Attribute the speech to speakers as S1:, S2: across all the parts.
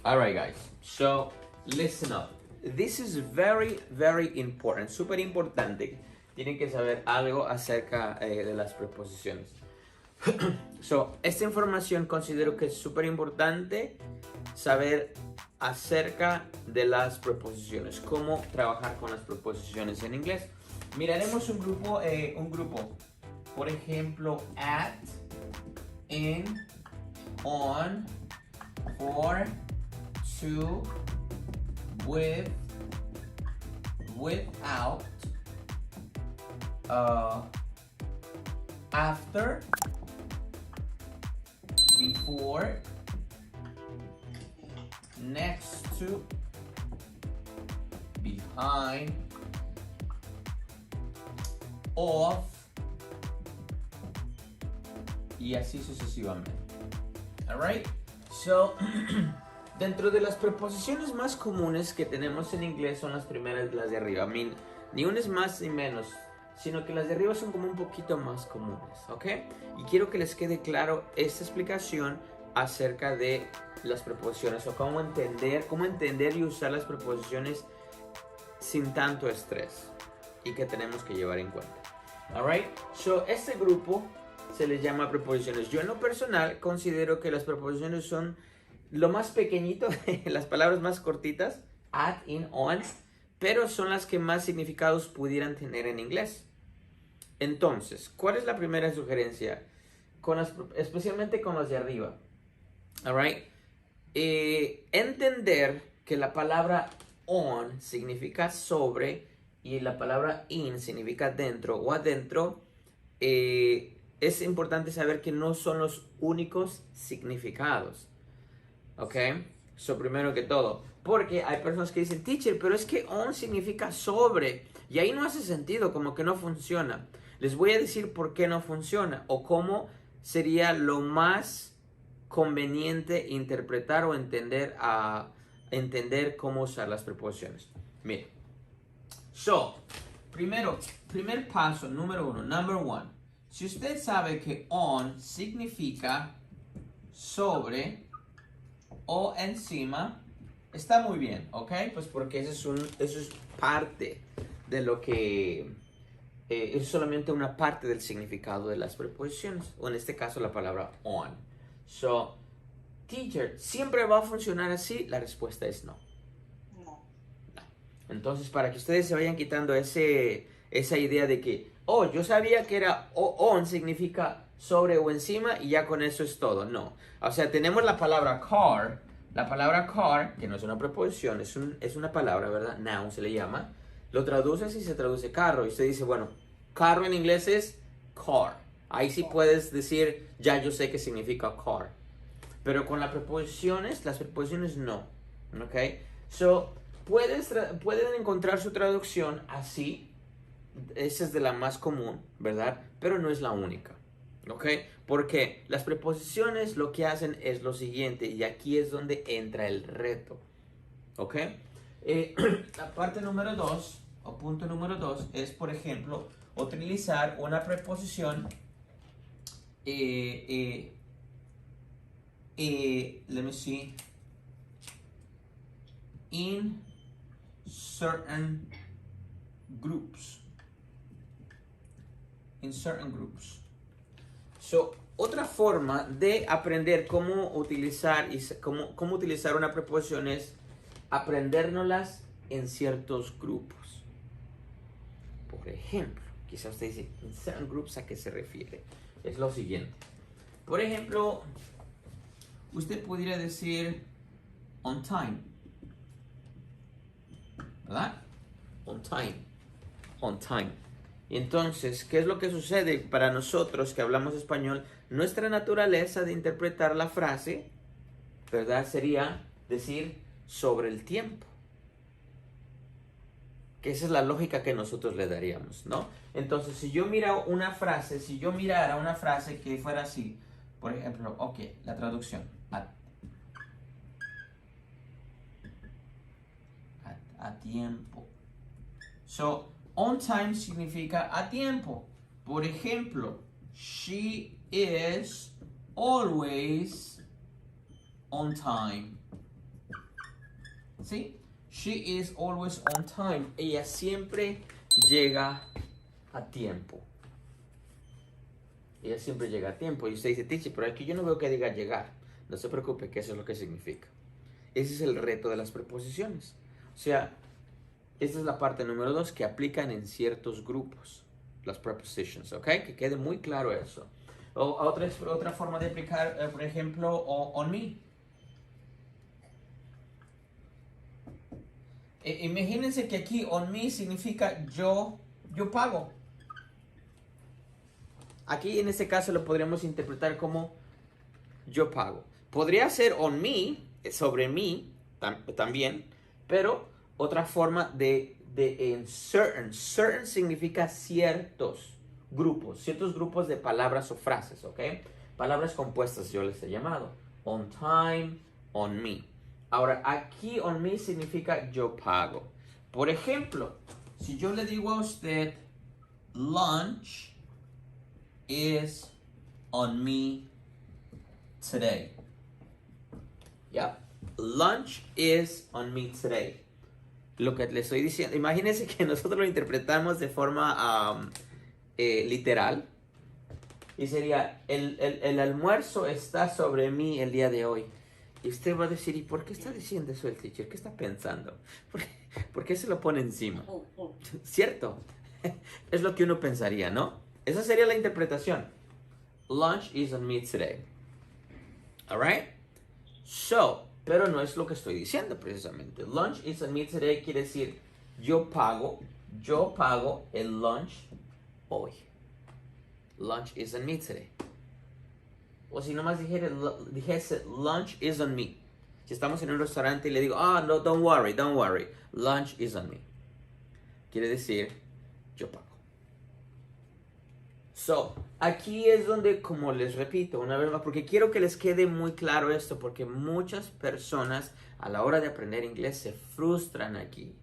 S1: All right, guys. So listen up. This is very, very important. Súper importante. Tienen que saber algo acerca de las preposiciones. So, esta información considero que es súper importante saber acerca de las preposiciones, cómo trabajar con las preposiciones en inglés. Miraremos un grupo, por ejemplo, at, in, on, for, to, with, without, after, before, next to, behind, of, y así sucesivamente. Alright? So, dentro de las preposiciones más comunes que tenemos en inglés son las primeras, las de arriba. Ni unas más ni menos, sino que las de arriba son como un poquito más comunes, ¿ok? Y quiero que les quede claro esta explicación acerca de las preposiciones o cómo entender y usar las preposiciones sin tanto estrés y que tenemos que llevar en cuenta. Alright, so este grupo se les llama preposiciones. Yo en lo personal considero que las preposiciones son lo más pequeñito, las palabras más cortitas, at, in, on, pero son las que más significados pudieran tener en inglés. Entonces, ¿cuál es la primera sugerencia? Especialmente con los de arriba. Alright, entender que la palabra on significa sobre y la palabra in significa dentro o adentro. Es importante saber que no son los únicos significados. Ok, so primero que todo, porque hay personas que dicen, teacher, pero es que on significa sobre, y ahí no hace sentido, como que no funciona. Les voy a decir por qué no funciona, o cómo sería lo más conveniente interpretar o entender cómo usar las preposiciones. Miren, so, primer paso, number one. Si usted sabe que on significa sobre o encima, está muy bien, ¿ok? Pues porque eso es parte de lo que... es solamente una parte del significado de las preposiciones, o en este caso la palabra on. So, teacher, ¿siempre va a funcionar así? La respuesta es no. No. Entonces, para que ustedes se vayan quitando esa idea de que, oh, yo sabía que era on significa sobre o encima y ya con eso es todo. No. O sea, tenemos la palabra car. La palabra car, que no es una preposición, es una palabra, ¿verdad? Noun se le llama. Lo traduces y se traduce carro. Y usted dice, bueno, carro en inglés es car. Ahí sí puedes decir, ya yo sé qué significa car. Pero con las preposiciones no. ¿Ok? So, pueden encontrar su traducción así. Esa es de la más común, ¿verdad? Pero no es la única. ¿Ok? Porque las preposiciones lo que hacen es lo siguiente, y aquí es donde entra el reto. ¿Ok? La parte número 2, o punto número 2, es, por ejemplo, utilizar una preposición, let me see, in certain groups. In certain groups. So, otra forma de aprender cómo utilizar una preposición es aprendérnoslas en ciertos grupos. Por ejemplo, quizás usted dice, in certain groups, ¿a qué se refiere? Es lo siguiente. Por ejemplo, usted podría decir on time, ¿verdad? On time. On time. Y entonces, ¿qué es lo que sucede para nosotros que hablamos español? Nuestra naturaleza de interpretar la frase, ¿verdad? Sería decir sobre el tiempo. Que esa es la lógica que nosotros le daríamos, ¿no? Entonces, si yo mirara una frase que fuera así, por ejemplo, ok, la traducción. A tiempo. So, on time significa a tiempo. Por ejemplo, she is always on time. ¿Sí? She is always on time. Ella siempre llega a tiempo. Ella siempre llega a tiempo. Y usted dice, teacher, pero aquí yo no veo que diga llegar. No se preocupe, que eso es lo que significa. Ese es el reto de las preposiciones. O sea, esta es la parte número 2 que aplican en ciertos grupos. Las prepositions, ¿ok? Que quede muy claro eso. Otra forma de aplicar, por ejemplo, on me. Imagínense que aquí on me significa yo pago. Aquí en este caso lo podríamos interpretar como yo pago. Podría ser on me, sobre mí también, pero otra forma de en certain. Certain significa ciertos grupos de palabras o frases, ¿ok? Palabras compuestas yo les he llamado. On time, on me. Ahora, aquí on me significa yo pago. Por ejemplo, si yo le digo a usted, lunch is on me today. Yep. Lunch is on me today. Lo que le estoy diciendo, imagínense que nosotros lo interpretamos de forma literal. Y sería, el almuerzo está sobre mí el día de hoy. Y usted va a decir, ¿y por qué está diciendo eso el teacher? ¿Qué está pensando? ¿Por qué se lo pone encima? ¿Cierto? Es lo que uno pensaría, ¿no? Esa sería la interpretación. Lunch is on me today. Alright? So, pero no es lo que estoy diciendo precisamente. Lunch is on me today quiere decir yo pago el lunch hoy. Lunch is on me today. O si nomás dijese lunch is on me. Si estamos en un restaurante y le digo, no, don't worry. Lunch is on me. Quiere decir yo pago. So, aquí es donde, como les repito una vez más, porque quiero que les quede muy claro esto, porque muchas personas a la hora de aprender inglés se frustran aquí,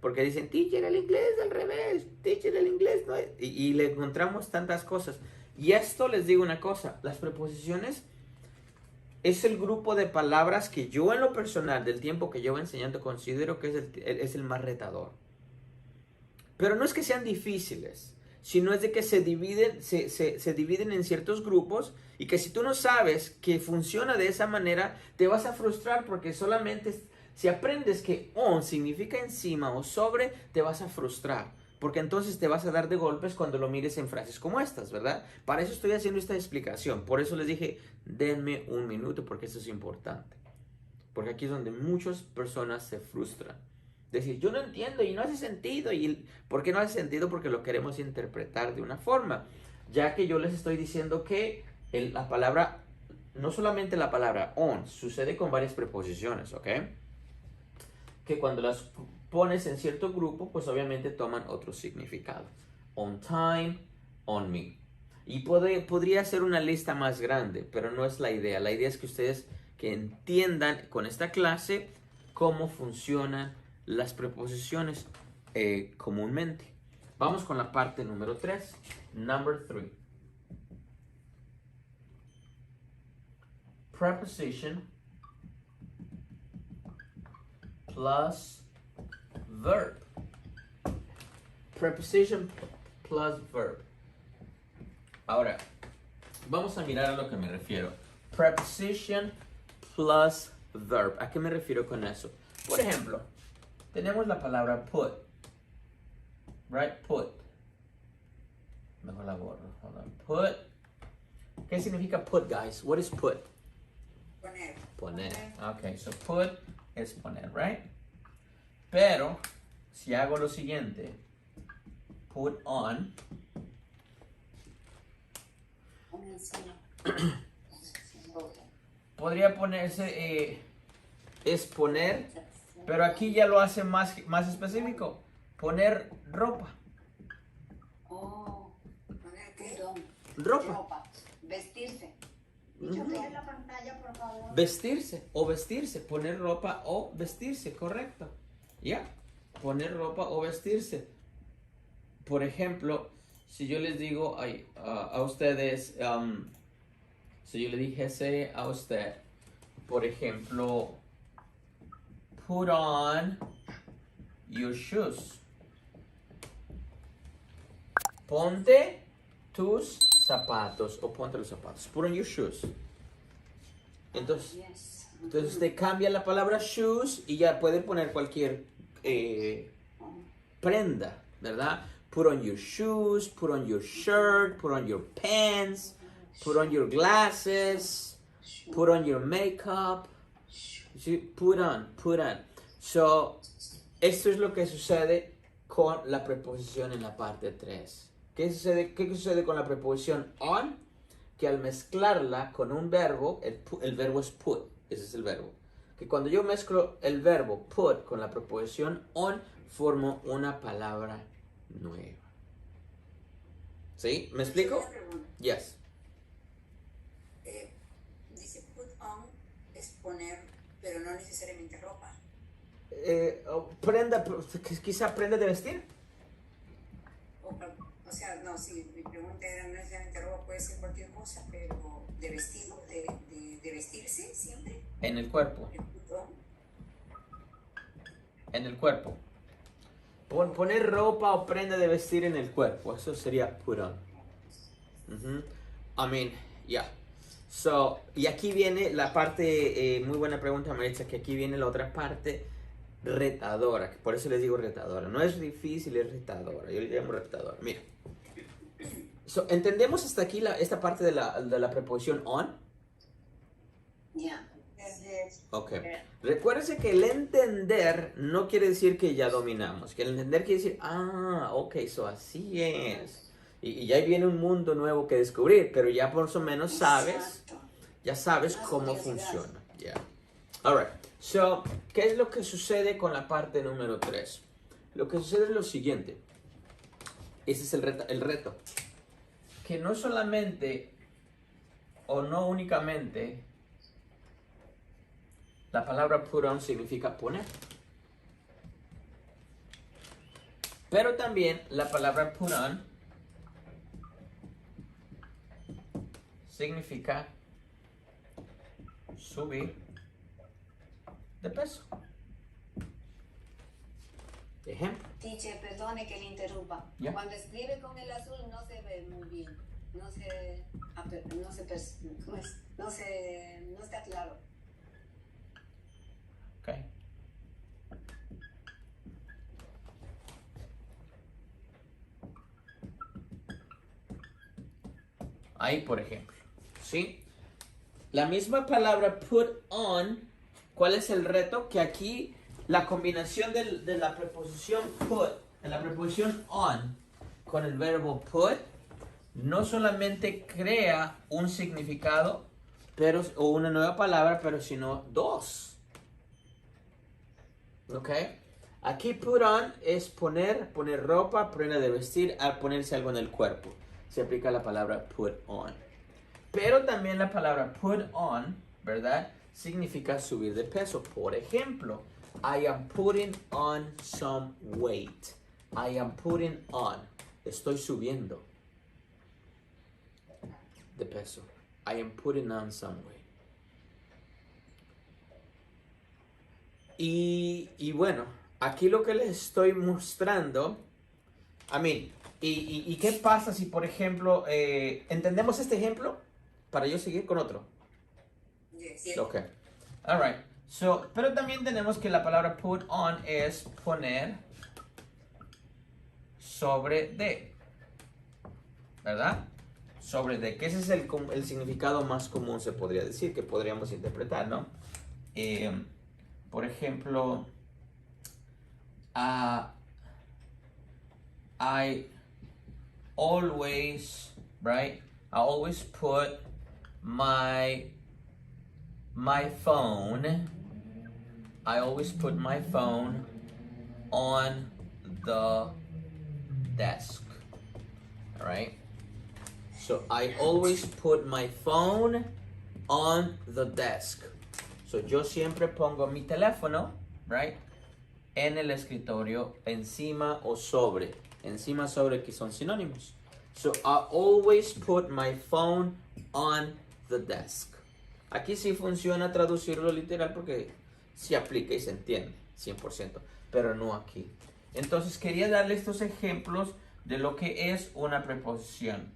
S1: porque dicen, teacher, el inglés al revés, teacher, el inglés no es, y le encontramos tantas cosas. Y esto les digo una cosa, las preposiciones es el grupo de palabras que yo en lo personal, del tiempo que llevo enseñando, considero que es el más retador. Pero no es que sean difíciles, sino es de que se dividen en ciertos grupos y que si tú no sabes que funciona de esa manera, te vas a frustrar porque solamente si aprendes que on significa encima o sobre, te vas a frustrar. Porque entonces te vas a dar de golpes cuando lo mires en frases como estas, ¿verdad? Para eso estoy haciendo esta explicación. Por eso les dije, denme un minuto porque eso es importante. Porque aquí es donde muchas personas se frustran. Decir, yo no entiendo y no hace sentido. ¿Y por qué no hace sentido? Porque lo queremos interpretar de una forma. Ya que yo les estoy diciendo que la palabra, no solamente la palabra on, sucede con varias preposiciones, ¿ok? Que cuando las pones en cierto grupo, pues obviamente toman otro significado. On time, on me. Y podría ser una lista más grande, pero no es la idea. La idea es que ustedes que entiendan con esta clase cómo funcionan las preposiciones comúnmente. Vamos con la parte número 3. Number 3. Preposition plus verb. Preposition plus verb. Ahora, vamos a mirar a lo que me refiero. Preposition plus verb. ¿A qué me refiero con eso? Por ejemplo, tenemos la palabra put. Right? Put. Mejor la borro. Hold on. Put. ¿Qué significa put, guys? What is put? Poner. Okay, so put es poner, right? Pero, si hago lo siguiente, put on. Podría ponerse, es poner, pero aquí ya lo hace más específico. Poner ropa.
S2: Oh, poner qué?
S1: Ropa.
S2: Vestirse.
S3: Mira la pantalla, por favor.
S1: Vestirse o vestirse. Poner ropa o vestirse, correcto. Ya. Poner ropa o vestirse. Por ejemplo, si yo les digo a ustedes, si yo le dijese a usted, por ejemplo, put on your shoes. Ponte tus zapatos o ponte los zapatos. Put on your shoes. Entonces,
S2: Yes.
S1: entonces usted cambia la palabra shoes y ya puede poner cualquier prenda, ¿verdad? Put on your shoes, put on your shirt, put on your pants, put on your glasses, put on your makeup. ¿Sí? Put on, put on. So, esto es lo que sucede con la preposición en la parte 3. ¿Qué sucede con la preposición on? Que al mezclarla con un verbo, el verbo es put, ese es el verbo. Que cuando yo mezclo el verbo put con la preposición on, formo una palabra nueva. ¿Sí? ¿Me explico?
S2: Una pregunta.
S1: Yes.
S2: Dice put on es poner, pero no necesariamente ropa.
S1: Prenda, quizá prenda de vestir.
S2: O sea, no, sí, mi pregunta era no necesariamente ropa, puede ser cualquier cosa, pero de vestido, de vestirse siempre.
S1: En el cuerpo.
S2: El put on.
S1: En el cuerpo. Poner ropa o prenda de vestir en el cuerpo. Eso sería put on. I mean, yeah. So, y aquí viene la parte, muy buena pregunta, Maritza, que aquí viene la otra parte retadora. Que por eso les digo retadora. No es difícil, es retadora. Yo le llamo retadora. Mira. So, ¿entendemos hasta aquí esta parte de la preposición on?
S2: Ya.
S1: Ok. Recuérdense que el entender no quiere decir que ya dominamos. Que el entender quiere decir, ok, so así es. Y ya viene un mundo nuevo que descubrir, pero ya por lo menos sabes,
S2: Exacto.
S1: ya sabes
S2: Más
S1: cómo
S2: curiosidad.
S1: funciona. Yeah. Alright. So, ¿qué es lo que sucede con la parte número 3? Lo que sucede es lo siguiente. Ese es el reto. Que no solamente o no únicamente la palabra put on significa poner. Pero también la palabra put on significa subir de peso. Ejemplo.
S3: Teacher, perdone que le interrumpa.
S1: Ya.
S3: Cuando escribe con el azul no se ve muy bien. No está claro.
S1: Okay. Ahí, por ejemplo, ¿sí? La misma palabra put on, ¿cuál es el reto? Que aquí la combinación de la preposición put, de la preposición on, con el verbo put, no solamente crea un significado, o una nueva palabra, pero sino dos. ¿Ok? Aquí put on es poner ropa, prenda de vestir, al ponerse algo en el cuerpo. Se aplica la palabra put on. Pero también la palabra put on, ¿verdad? Significa subir de peso. Por ejemplo, I am putting on some weight. I am putting on. Estoy subiendo de peso. I am putting on some weight. Y bueno, aquí lo que les estoy mostrando, ¿y qué pasa si, por ejemplo, entendemos este ejemplo para yo seguir con otro?
S2: Yes.
S1: Ok, alright. So, pero también tenemos que la palabra put on es poner sobre de, ¿verdad? Sobre de, que ese es el significado más común, se podría decir, que podríamos interpretar, ¿no? Por ejemplo, I always, right? I always put my phone. I always put my phone on the desk. All right? So I always put my phone on the desk. So yo siempre pongo mi teléfono, right? En el escritorio, encima o sobre. Encima, sobre, que son sinónimos. So I always put my phone on the desk. Aquí sí funciona traducirlo literal porque sí aplica y se entiende 100%, pero no aquí. Entonces quería darle estos ejemplos de lo que es una preposición.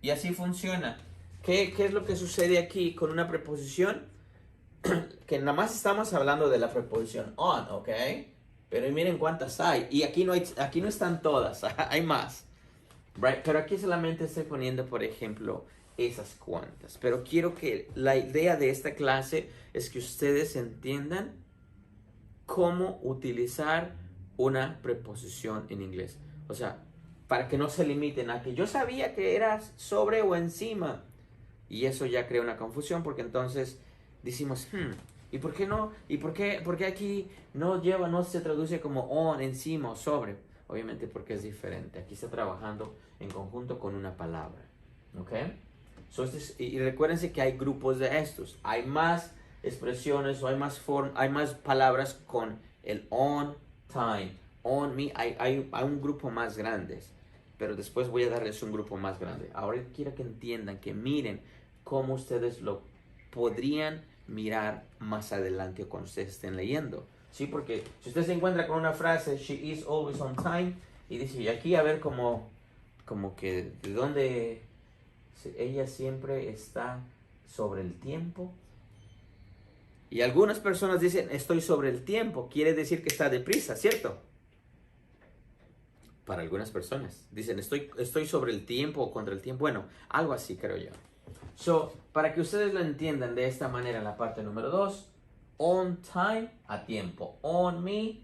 S1: Y así funciona. ¿Qué es lo que sucede aquí con una preposición? Que nada más estamos hablando de la preposición on, ¿ok? Pero miren cuántas hay. Y aquí no están todas, hay más. Right? Pero aquí solamente estoy poniendo, por ejemplo, esas cuantas. Pero quiero que la idea de esta clase es que ustedes entiendan cómo utilizar una preposición en inglés. O sea, para que no se limiten a que yo sabía que era sobre o encima. Y eso ya crea una confusión porque entonces decimos, ¿y por qué no? ¿Y por qué aquí no se traduce como on, encima o sobre? Obviamente porque es diferente. Aquí está trabajando en conjunto con una palabra. ¿Ok? Y recuérdense que hay grupos de estos. Hay más expresiones o hay más palabras con el on time, on me. Hay un grupo más grande. Pero después voy a darles un grupo más grande. Ahora quiero que entiendan, que miren cómo ustedes lo podrían mirar más adelante o cuando ustedes estén leyendo. Sí, porque si usted se encuentra con una frase, she is always on time, y dice, y aquí a ver como que de dónde ella siempre está sobre el tiempo. Y algunas personas dicen, estoy sobre el tiempo, quiere decir que está deprisa, ¿cierto? Para algunas personas dicen, estoy sobre el tiempo o contra el tiempo. Bueno, algo así creo yo. So, para que ustedes lo entiendan de esta manera en la parte número 2, on time, a tiempo. On me,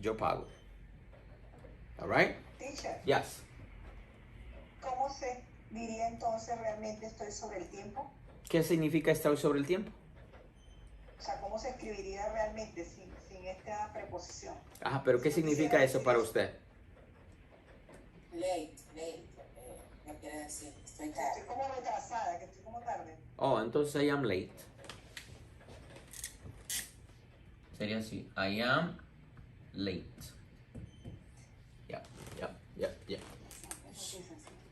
S1: yo pago. Alright?
S4: Teacher,
S1: Yes.
S4: ¿cómo se diría entonces realmente estoy sobre el tiempo?
S1: ¿Qué significa estar sobre el tiempo?
S4: O sea, ¿cómo se escribiría realmente sin esta preposición?
S1: Ajá, pero ¿qué significa eso para usted?
S2: Late, no quiere decir, estoy tarde.
S4: Estoy como retrasada, que estoy como tarde.
S1: Oh, entonces I am late. Sería así, I am late.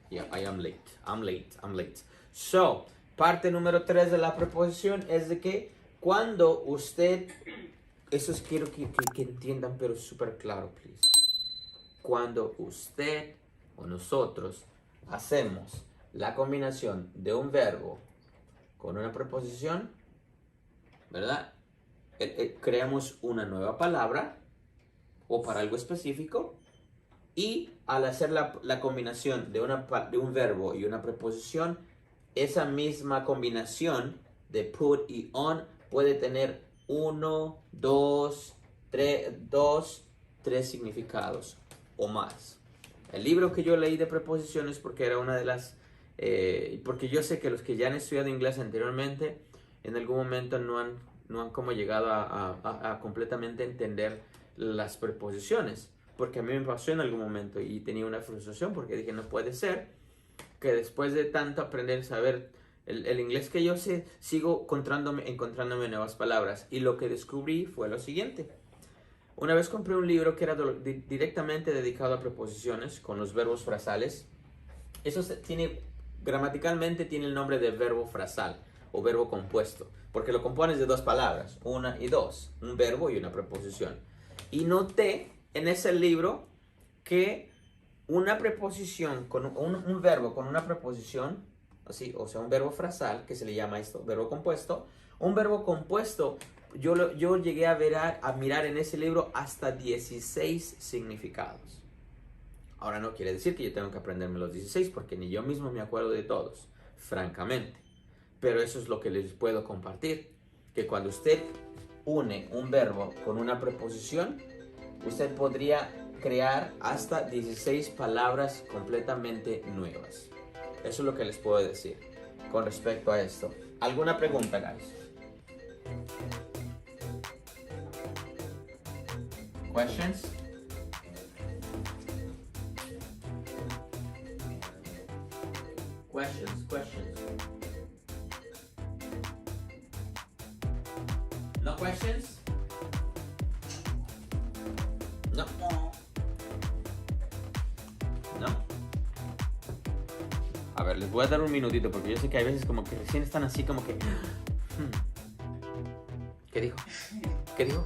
S1: Yeah, I am late. I'm late. So, parte número 3 de la preposición es de que cuando usted, eso es quiero que entiendan, pero súper claro, please. Cuando usted o nosotros hacemos la combinación de un verbo con una preposición, ¿verdad? Creamos una nueva palabra o para algo específico, y al hacer la combinación de un verbo y una preposición, esa misma combinación de put y on puede tener 1, 2, 3 significados o más. El libro que yo leí de preposiciones, porque era una de las... porque yo sé que los que ya han estudiado inglés anteriormente, en algún momento no han como llegado a completamente entender las preposiciones. Porque a mí me pasó en algún momento y tenía una frustración porque dije, no puede ser que después de tanto aprender, saber el inglés que yo sé, sigo encontrándome nuevas palabras. Y lo que descubrí fue lo siguiente. Una vez compré un libro que era directamente dedicado a preposiciones con los verbos frasales. Eso gramaticalmente tiene el nombre de verbo frasal o verbo compuesto, porque lo compones de dos palabras, una y dos, un verbo y una preposición. Y noté en ese libro que una preposición, con un verbo con una preposición, así, o sea, un verbo frasal, que se le llama esto, verbo compuesto, un verbo compuesto, yo llegué a mirar en ese libro hasta 16 significados. Ahora no quiere decir que yo tengo que aprenderme los 16, porque ni yo mismo me acuerdo de todos, francamente. Pero eso es lo que les puedo compartir, que cuando usted une un verbo con una preposición, usted podría crear hasta 16 palabras completamente nuevas. Eso es lo que les puedo decir con respecto a esto. ¿Alguna pregunta, guys? Questions? Questions? No questions? No. ¿No? A ver, les voy a dar un minutito porque yo sé que hay veces como que recién están así como que... ¿Qué dijo? ¿Qué dijo?